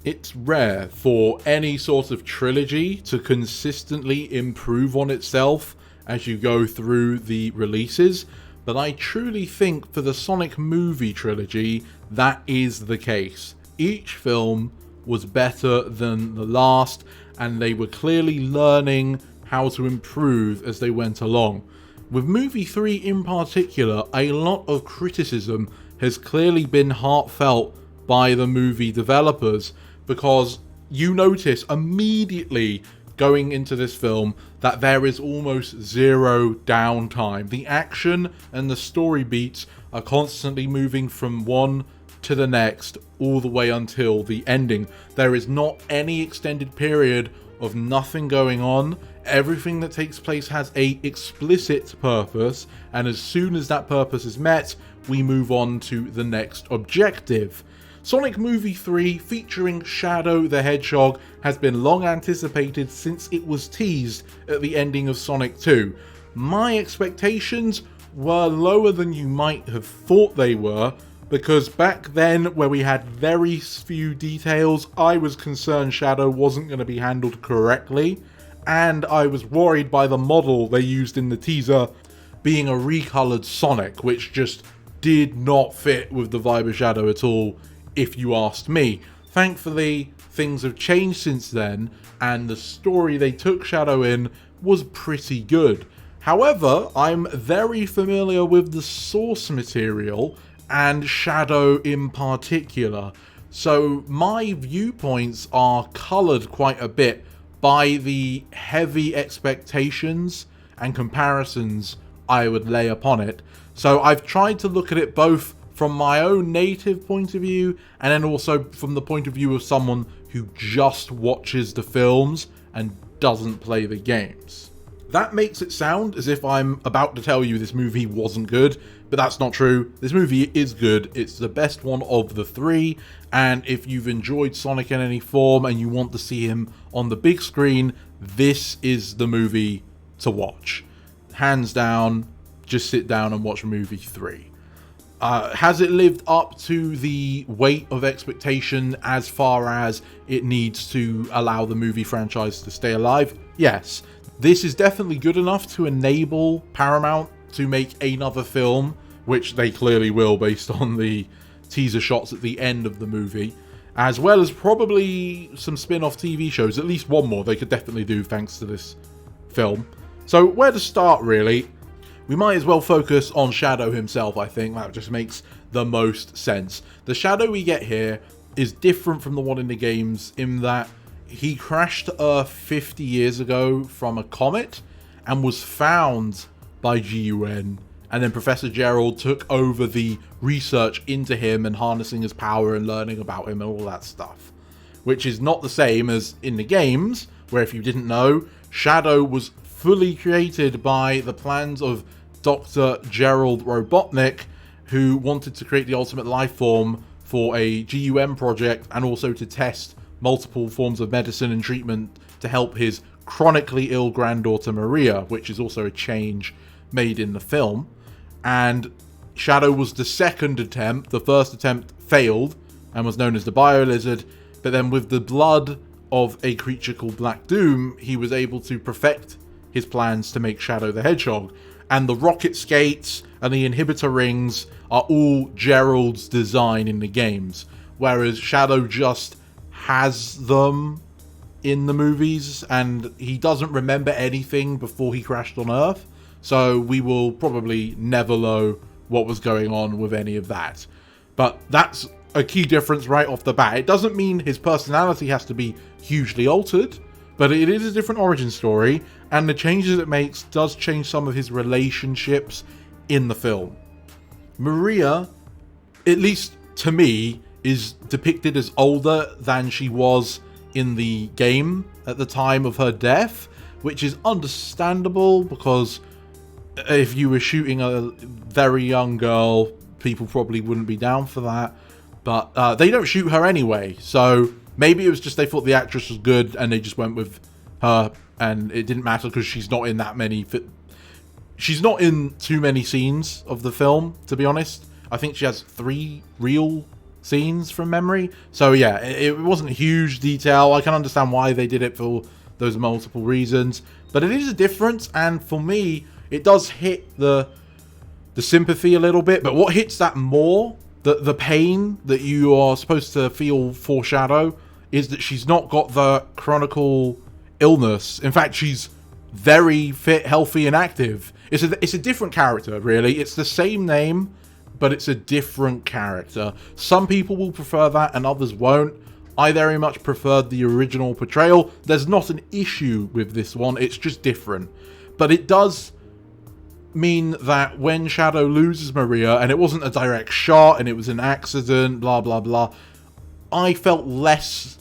It's rare for any sort of trilogy to consistently improve on itself as you go through the releases, but I truly think for the Sonic movie trilogy, that is the case. Each film was better than the last, and they were clearly learning how to improve as they went along. With movie 3 in particular, a lot of criticism has clearly been heartfelt by the movie developers, because you notice immediately going into this film that there is almost zero downtime. The action and the story beats are constantly moving from one to the next all the way until the ending. There is not any extended period of nothing going on. Everything that takes place has a explicit purpose, and as soon as that purpose is met, we move on to the next objective. Sonic Movie 3 featuring Shadow the Hedgehog has been long anticipated since it was teased at the ending of Sonic 2. My expectations were lower than you might have thought they were, because back then, where we had very few details, I was concerned Shadow wasn't going to be handled correctly, and I was worried by the model they used in the teaser being a recolored Sonic, which just did not fit with the vibe of Shadow at all, if you asked me. Thankfully, things have changed since then, and the story they took Shadow in was pretty good. However, I'm very familiar with the source material, and Shadow in particular, so my viewpoints are coloured quite a bit by the heavy expectations and comparisons I would lay upon it. So I've tried to look at it both from my own native point of view, and then also from the point of view of someone who just watches the films and doesn't play the games. That makes it sound as if I'm about to tell you this movie wasn't good, but that's not true. This movie is good. It's the best one of the three, and if you've enjoyed Sonic in any form and you want to see him on the big screen, this is the movie to watch. Hands down, just sit down and watch movie 3. Has it lived up to the weight of expectation as far as it needs to allow the movie franchise to stay alive? Yes. This is definitely good enough to enable Paramount to make another film, which they clearly will based on the teaser shots at the end of the movie, as well as probably some spin-off TV shows, at least one more they could definitely do thanks to this film. So where to start, really? We might as well focus on Shadow himself, I think. That just makes the most sense. The Shadow we get here is different from the one in the games in that he crashed to Earth 50 years ago from a comet and was found by GUN, and then Professor Gerald took over the research into him and harnessing his power and learning about him and all that stuff. Which is not the same as in the games, where if you didn't know, Shadow was fully created by the plans of Dr. Gerald Robotnik, who wanted to create the ultimate life form for a GUM project and also to test multiple forms of medicine and treatment to help his chronically ill granddaughter Maria, which is also a change made in the film. And Shadow was the second attempt. The first attempt failed and was known as the Bio Lizard, but then with the blood of a creature called Black Doom, he was able to perfect his plans to make Shadow the Hedgehog. And the rocket skates and the inhibitor rings are all Gerald's design in the games, whereas Shadow just has them in the movies, and he doesn't remember anything before he crashed on Earth, so we will probably never know what was going on with any of that. But that's a key difference right off the bat. It doesn't mean his personality has to be hugely altered, but it is a different origin story, and the changes it makes does change some of his relationships in the film. Maria, at least to me, is depicted as older than she was in the game at the time of her death, which is understandable because if you were shooting a very young girl, people probably wouldn't be down for that. But they don't shoot her anyway, so maybe it was just they thought the actress was good and they just went with her, and it didn't matter because she's not in that many. She's not in too many scenes of the film, to be honest. I think she has 3 real scenes from memory. So yeah, it wasn't huge detail. I can understand why they did it for those multiple reasons, but it is a difference, and for me, it does hit the sympathy a little bit. But what hits that more, the pain that you are supposed to feel for Shadow, is that she's not got the chronic illness. In fact, she's very fit, healthy, and active. It's a different character, really. It's the same name, but it's a different character. Some people will prefer that and others won't. I very much preferred the original portrayal. There's not an issue with this one, it's just different. But it does mean that when Shadow loses Maria, and it wasn't a direct shot, and it was an accident, blah blah blah, I felt less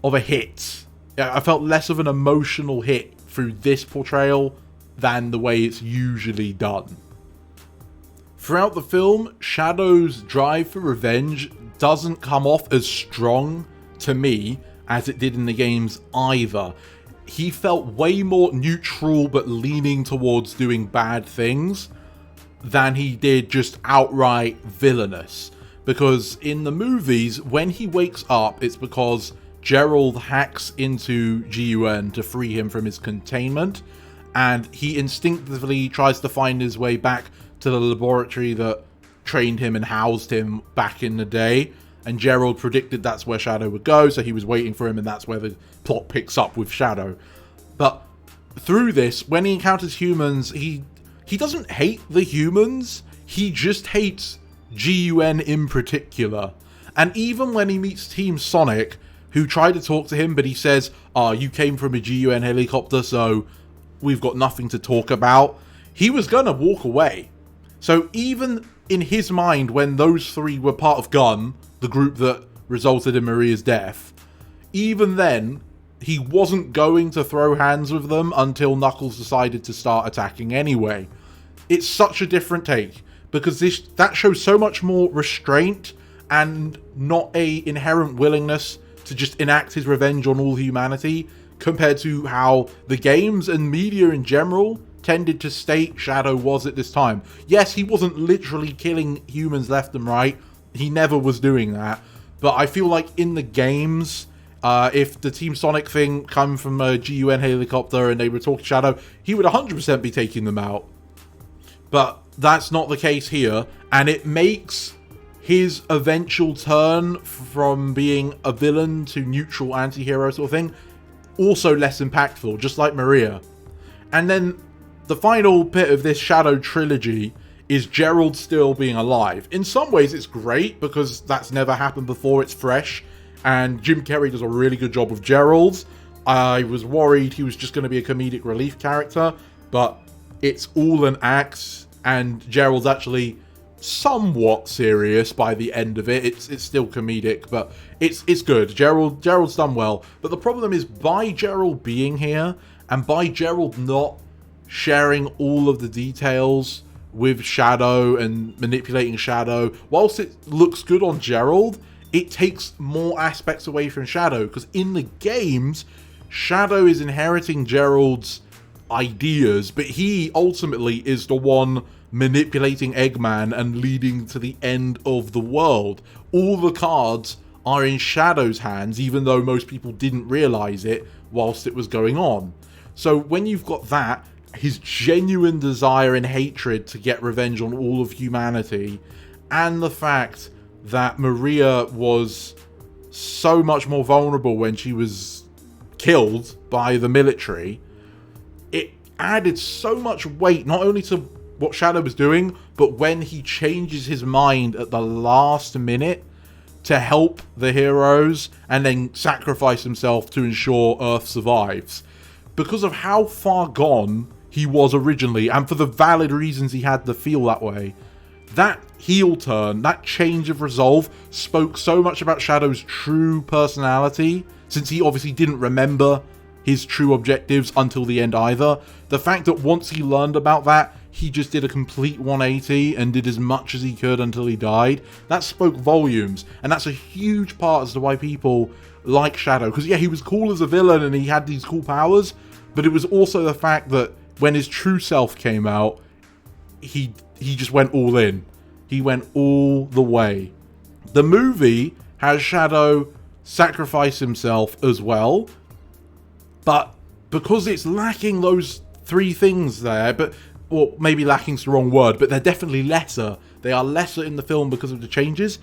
of a hit. I felt less of an emotional hit through this portrayal than the way it's usually done. Throughout the film, Shadow's drive for revenge doesn't come off as strong to me as it did in the games either. He felt way more neutral but leaning towards doing bad things than he did just outright villainous. Because in the movies, when he wakes up, it's because Gerald hacks into GUN to free him from his containment, and he instinctively tries to find his way back to the laboratory that trained him and housed him back in the day. And Gerald predicted that's where Shadow would go, so he was waiting for him, and that's where the plot picks up with Shadow. But through this, when he encounters humans, he doesn't hate the humans, he just hates GUN in particular. And even when he meets Team Sonic, who try to talk to him, but he says, you came from a GUN helicopter, so we've got nothing to talk about, he was gonna walk away. So even in his mind, when those three were part of GUN, the group that resulted in Maria's death, even then, he wasn't going to throw hands with them until Knuckles decided to start attacking anyway. It's such a different take, because that shows so much more restraint and not a inherent willingness to just enact his revenge on all humanity, compared to how the games and media in general tended to state Shadow was at this time. Yes, he wasn't literally killing humans left and right, he never was doing that, but I feel like in the games, if the Team Sonic thing come from a GUN helicopter and they were talking to Shadow, he would 100% be taking them out. But that's not the case here, and it makes his eventual turn from being a villain to neutral anti-hero sort of thing also less impactful, just like Maria. And then the final bit of this Shadow trilogy is Gerald still being alive. In some ways it's great, because that's never happened before, it's fresh, and Jim Carrey does a really good job of Gerald. I was worried he was just going to be a comedic relief character, but it's all an act, and Gerald's actually somewhat serious by the end of it. It's still comedic, but it's good. Gerald's done well. But the problem is, by Gerald being here, and by Gerald not sharing all of the details with Shadow and manipulating Shadow, whilst it looks good on Gerald, it takes more aspects away from Shadow, because in the games, Shadow is inheriting Gerald's ideas, but he ultimately is the one manipulating Eggman and leading to the end of the world. All the cards are in Shadow's hands, even though most people didn't realize it whilst it was going on. So when you've got that, his genuine desire and hatred to get revenge on all of humanity, and the fact that Maria was so much more vulnerable when she was killed by the military, it added so much weight, not only to what Shadow was doing, but when he changes his mind at the last minute to help the heroes and then sacrifice himself to ensure Earth survives. Because of how far gone he was originally, and for the valid reasons he had to feel that way, that heel turn, that change of resolve, spoke so much about Shadow's true personality, since he obviously didn't remember his true objectives until the end either. The fact that once he learned about that, he just did a complete 180 and did as much as he could until he died, that spoke volumes. And that's a huge part as to why people like Shadow. Because yeah, he was cool as a villain and he had these cool powers, but it was also the fact that when his true self came out, he just went all in. He went all the way. The movie has Shadow sacrifice himself as well, but because it's lacking those three things there, or maybe lacking's the wrong word, but they're definitely lesser. They are lesser in the film because of the changes.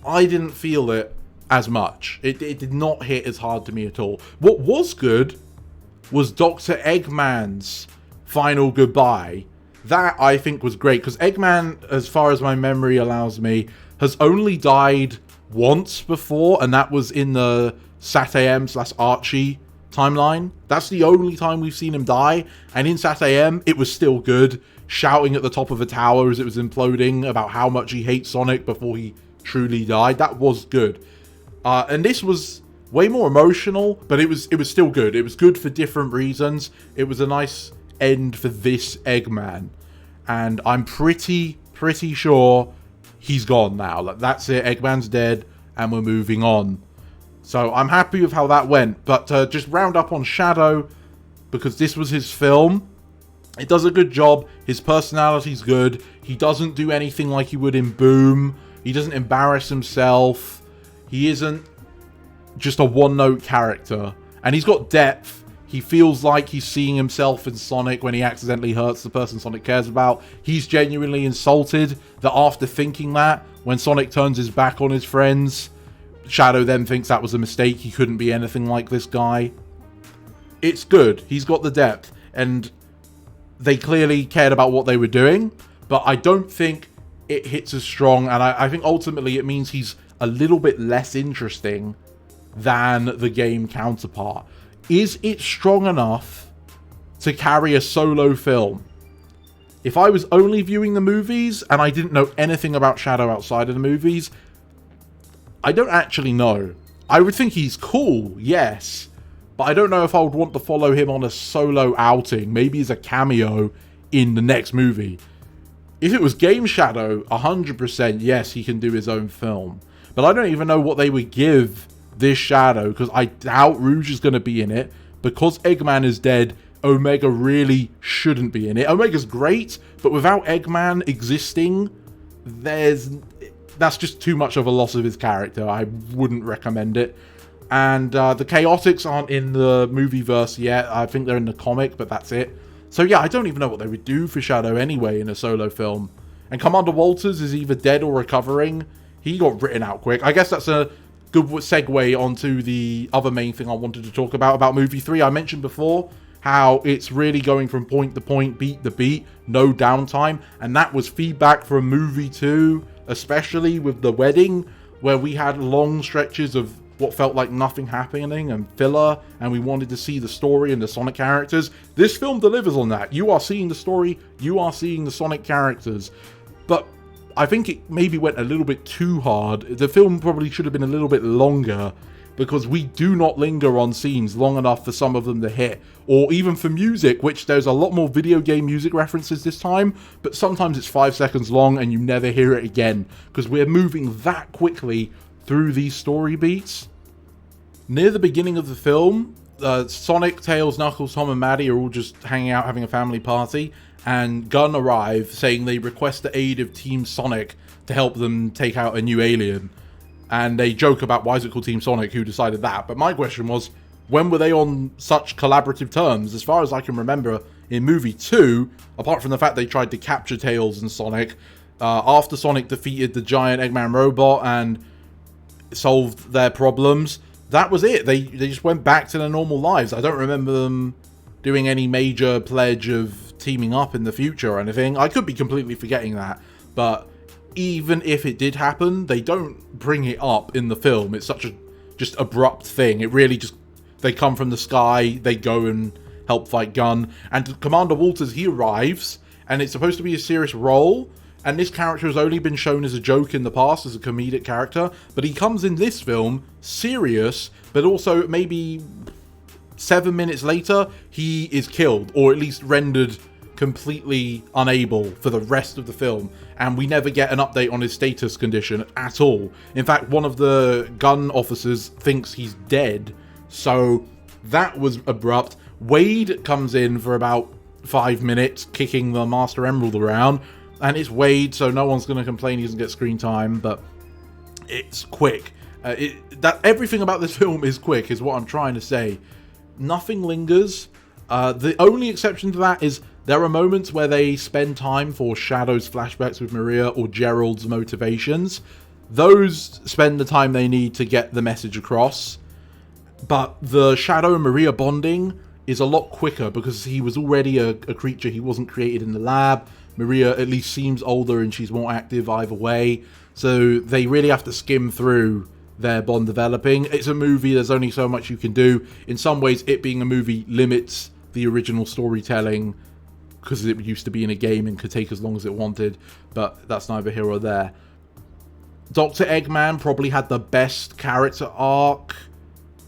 I didn't feel it as much. It did not hit as hard to me at all. What was good was Dr. Eggman's final goodbye. That, I think, was great, because Eggman, as far as my memory allows me, has only died once before, and that was in the SatAM/Archie timeline. That's the only time we've seen him die, and in SatAM, it was still good, shouting at the top of a tower as it was imploding about how much he hates Sonic before he truly died. That was good. And this was way more emotional, but it was still good. It was good for different reasons. It was a nice end for this Eggman, and I'm pretty sure he's gone now. Like, that's it. Eggman's dead, and we're moving on. So I'm happy with how that went. But just round up on Shadow, because this was his film. It does a good job. His personality's good. He doesn't do anything like he would in Boom. He doesn't embarrass himself. He isn't just a one-note character. And he's got depth. He feels like he's seeing himself in Sonic when he accidentally hurts the person Sonic cares about. He's genuinely insulted that after thinking that, when Sonic turns his back on his friends, Shadow then thinks that was a mistake. He couldn't be anything like this guy. It's good. He's got the depth. And they clearly cared about what they were doing. But I don't think it hits as strong. And I think ultimately it means he's a little bit less interesting than the game counterpart. Is it strong enough to carry a solo film? If I was only viewing the movies and I didn't know anything about Shadow outside of the movies, I don't actually know. I would think he's cool, yes, but I don't know if I would want to follow him on a solo outing, maybe as a cameo in the next movie. If it was Game Shadow, 100% yes, he can do his own film. But I don't even know what they would give this Shadow, because I doubt Rouge is going to be in it. Because Eggman is dead, Omega really shouldn't be in it. Omega's great, but without Eggman existing, that's just too much of a loss of his character. I wouldn't recommend it. And the Chaotix aren't in the movieverse yet. I think they're in the comic, but that's it. So yeah, I don't even know what they would do for Shadow anyway in a solo film. And Commander Walters is either dead or recovering. He got written out quick. I guess that's a good segue onto the other main thing I wanted to talk about movie 3. I mentioned before how it's really going from point to point, beat to beat, no downtime. And that was feedback from movie 2, especially with the wedding, where we had long stretches of what felt like nothing happening and filler, and we wanted to see the story and the Sonic characters. This film delivers on that. You are seeing the story, you are seeing the Sonic characters. But I think it maybe went a little bit too hard. The film probably should have been a little bit longer, because we do not linger on scenes long enough for some of them to hit. Or even for music, which there's a lot more video game music references this time, but sometimes it's 5 seconds long and you never hear it again, because we're moving that quickly through these story beats. Near the beginning of the film, Sonic, Tails, Knuckles, Tom and Maddie are all just hanging out having a family party, and Gunn arrive saying they request the aid of Team Sonic to help them take out a new alien. And they joke about why is it called Team Sonic, who decided that. But my question was, when were they on such collaborative terms? As far as I can remember, in movie 2, apart from the fact they tried to capture Tails and Sonic, after Sonic defeated the giant Eggman robot and solved their problems, that was it. They just went back to their normal lives. I don't remember them doing any major pledge of teaming up in the future or anything. I could be completely forgetting that, but even if it did happen, they don't bring it up in the film. It's such a just abrupt thing. It really just, they come from the sky, they go and help fight Gunn, and Commander Walters, he arrives, and it's supposed to be a serious role, and this character has only been shown as a joke in the past, as a comedic character, but he comes in this film serious, but also maybe 7 minutes later, he is killed, or at least rendered completely unable for the rest of the film, and we never get an update on his status condition at all. In fact, one of the gun officers thinks he's dead, so that was abrupt. Wade comes in for about 5 minutes, kicking the Master Emerald around, and it's Wade, so no one's going to complain he doesn't get screen time, but it's quick. That everything about this film is quick, is what I'm trying to say. Nothing lingers. The only exception to that is there are moments where they spend time for Shadow's flashbacks with Maria or Gerald's motivations. Those spend the time they need to get the message across. But the Shadow and Maria bonding is a lot quicker because he was already a creature. He wasn't created in the lab. Maria at least seems older and she's more active either way. So they really have to skim through their bond developing. It's a movie, there's only so much you can do. In some ways, it being a movie limits the original storytelling because it used to be in a game and could take as long as it wanted, but that's neither here or there. Dr. Eggman probably had the best character arc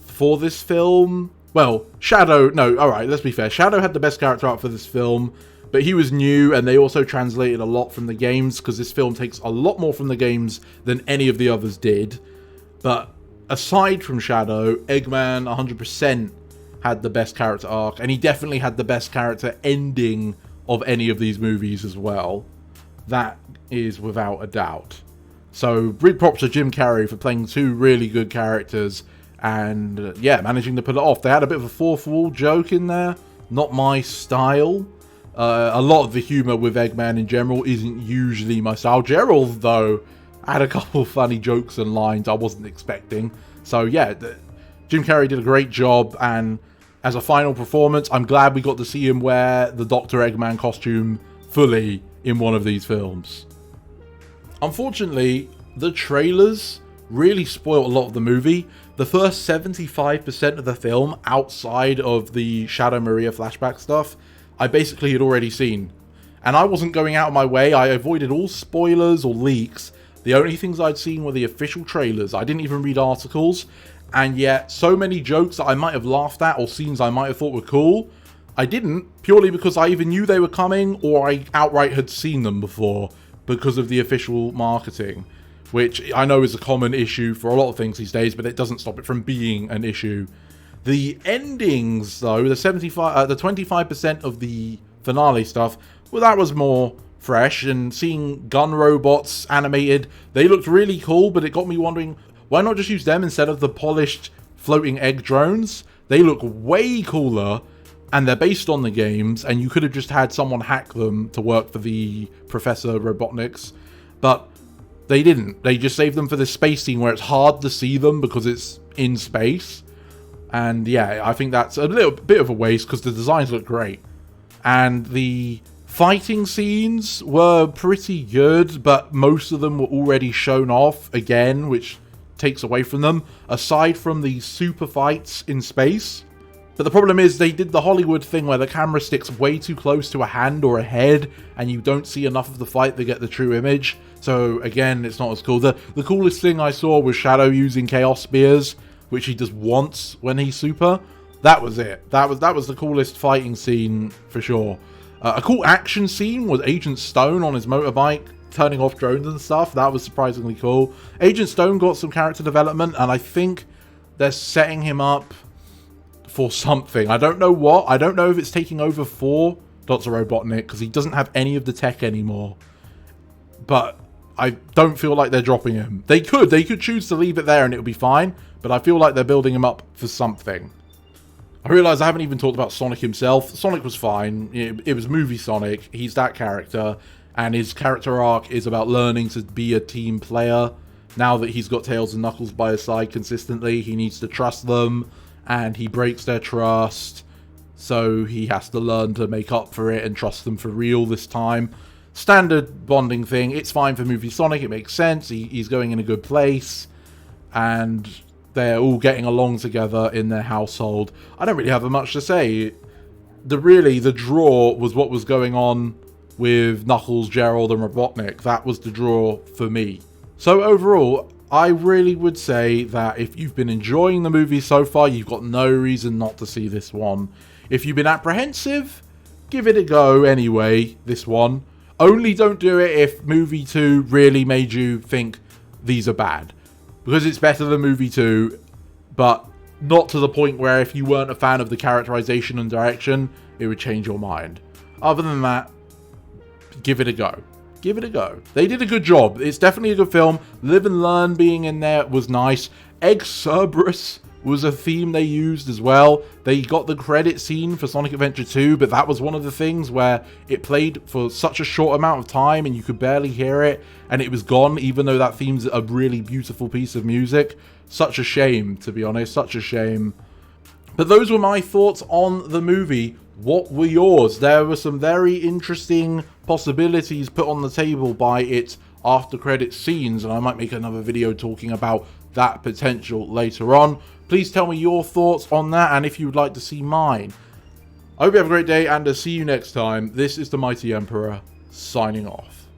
for this film. Well, Shadow, no, alright, let's be fair. Shadow had the best character arc for this film, but he was new, and they also translated a lot from the games, because this film takes a lot more from the games than any of the others did. But aside from Shadow, Eggman 100% had the best character arc, and he definitely had the best character ending of any of these movies as well. That is without a doubt. So, big props to Jim Carrey for playing two really good characters, and yeah, managing to pull it off. They had a bit of a fourth wall joke in there, not my style. A lot of the humour with Eggman in general isn't usually my style. Gerald, though, had a couple funny jokes and lines I wasn't expecting. So yeah, Jim Carrey did a great job, and as a final performance, I'm glad we got to see him wear the Dr. Eggman costume fully in one of these films. Unfortunately, the trailers really spoiled a lot of the movie. The first 75% of the film, outside of the Shadow Maria flashback stuff, I basically had already seen. And I wasn't going out of my way. I avoided all spoilers or leaks. The only things I'd seen were the official trailers. I didn't even read articles. And yet, so many jokes that I might have laughed at or scenes I might have thought were cool, I didn't, purely because I either knew they were coming or I outright had seen them before because of the official marketing. Which I know is a common issue for a lot of things these days, but it doesn't stop it from being an issue. The endings, though, the 25% of the finale stuff, well, that was more fresh, and seeing gun robots animated, they looked really cool, but it got me wondering, why not just use them instead of the polished floating egg drones? They look way cooler, and they're based on the games, and you could have just had someone hack them to work for the Professor Robotniks, but they didn't. They just saved them for this space scene where it's hard to see them because it's in space. And yeah, I think that's a little bit of a waste because the designs look great. And the fighting scenes were pretty good, but most of them were already shown off again, which takes away from them, aside from the super fights in space. But the problem is they did the Hollywood thing where the camera sticks way too close to a hand or a head, and you don't see enough of the fight to get the true image. So again, it's not as cool. The coolest thing I saw was Shadow using Chaos Spears, which he does once when he's super. That was it. That was the coolest fighting scene for sure. A cool action scene was Agent Stone on his motorbike turning off drones and stuff. That was surprisingly cool. Agent Stone got some character development, and I think they're setting him up for something. I don't know what. I don't know if it's taking over for Dr. Robotnik, because he doesn't have any of the tech anymore. But I don't feel like they're dropping him. They could choose to leave it there and it would be fine, but I feel like they're building him up for something. I realise I haven't even talked about Sonic himself. Sonic was fine. It was movie Sonic. He's that character, and his character arc is about learning to be a team player. Now that he's got Tails and Knuckles by his side consistently, he needs to trust them, and he breaks their trust, so he has to learn to make up for it and trust them for real this time. Standard bonding thing. It's fine for movie Sonic. It makes sense. He's going in a good place, and they're all getting along together in their household. I don't really have much to say. The draw was what was going on with Knuckles, Gerald, and Robotnik. That was the draw for me. So overall, I really would say that if you've been enjoying the movie so far, you've got no reason not to see this one. If you've been apprehensive, give it a go anyway, this one. Only don't do it if movie 2 really made you think these are bad. Because it's better than movie 2, but not to the point where if you weren't a fan of the characterization and direction, it would change your mind. Other than that, give it a go. give it a go. They did a good job. It's definitely a good film. Live and Learn being in there was nice. Egg Cerberus was a theme they used as well. They got the credit scene for Sonic Adventure 2, but that was one of the things where it played for such a short amount of time and you could barely hear it, and it was gone, even though that theme's a really beautiful piece of music. Such a shame, to be honest, such a shame. But those were my thoughts on the movie. What were yours? There were some very interesting possibilities put on the table by its after credit scenes, and I might make another video talking about that potential later on. Please tell me your thoughts on that, and if you would like to see mine. I hope you have a great day, and I'll see you next time. This is the Mighty Emperor, signing off.